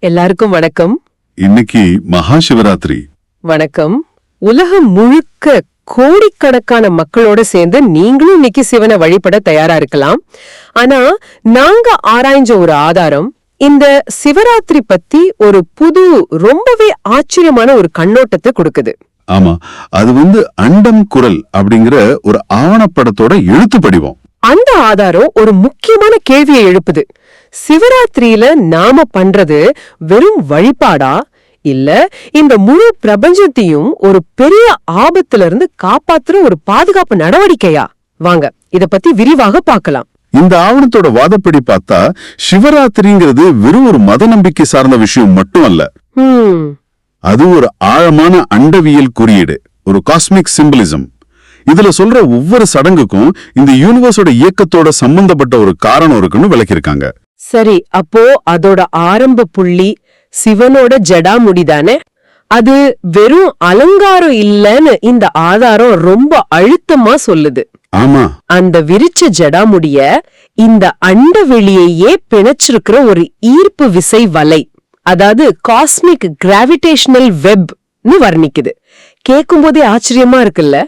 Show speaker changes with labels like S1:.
S1: எல்லாருக்கும் வணக்கம்.
S2: இன்னைக்கு மகா சிவராத்திரி.
S1: வணக்கம். உலகம் முழுக்க கோடிக்கணக்கான மக்களோட சேர்ந்து நீங்களும் இன்னைக்கு சிவனை வழிபட தயாரா இருக்கலாம். ஆனா நாங்க ஆராய்ஞ்ச ஒரு ஆதாரம் இந்த சிவராத்திரி பத்தி ஒரு புது ரொம்பவே ஆச்சரியமான ஒரு கண்ணோட்டத்தை கொடுக்குது.
S2: ஆமா, அது அண்டம் குரல் அப்படிங்கிற ஒரு ஆவணப்படத்தோட எழுத்து படிவம்.
S1: அந்த ஆதாரம் ஒரு முக்கியமான கேள்வியை எழுப்புது. சிவராத்திரியில நாம பண்றது வெறும் வழிபாடா, இல்ல இந்த முழு பிரபஞ்சத்தையும் ஒரு பெரிய ஆபத்துல இருந்து காப்பாத்துற ஒரு பாதுகாப்பு நடவடிக்கையா? வாங்க இத பத்தி விரிவாக பார்க்கலாம்.
S2: இந்த ஆவணத்தோட வாதப்படி பார்த்தா சிவராத்திரிங்கிறது வெறும் ஒரு மத நம்பிக்கை சார்ந்த விஷயம் மட்டும் அல்ல. அது ஒரு ஆழமான அண்டவியல் குறியீடு, ஒரு காஸ்மிக் சிம்பலிசம். இதுல சொல்ற ஒவ்வொரு சடங்குக்கும் இந்த யூனிவர்ஸோட இயக்கத்தோட சம்பந்தப்பட்ட ஒரு காரணம் இருக்குன்னு விளக்கியிருக்காங்க.
S1: சரி, அப்போ அதோட ஆரம்ப புள்ளி சிவனோட ஜடாமுடிதானே? அது வெறும் அலங்காரம் இல்லன்னு இந்த ஆதாரம் ரொம்ப அழுத்தமா சொல்லுது.
S2: ஆமா, அந்த
S1: விரிச்ச ஜடாமுடிய இந்த அண்டவெளியையே பிணைச்சிருக்கிற ஒரு ஈர்ப்பு விசை வலை, அதாவது காஸ்மிக் கிராவிடேஷனல் வெப்னு வர்ணிக்குது. கேட்கும் போதே ஆச்சரியமா இருக்குல்ல?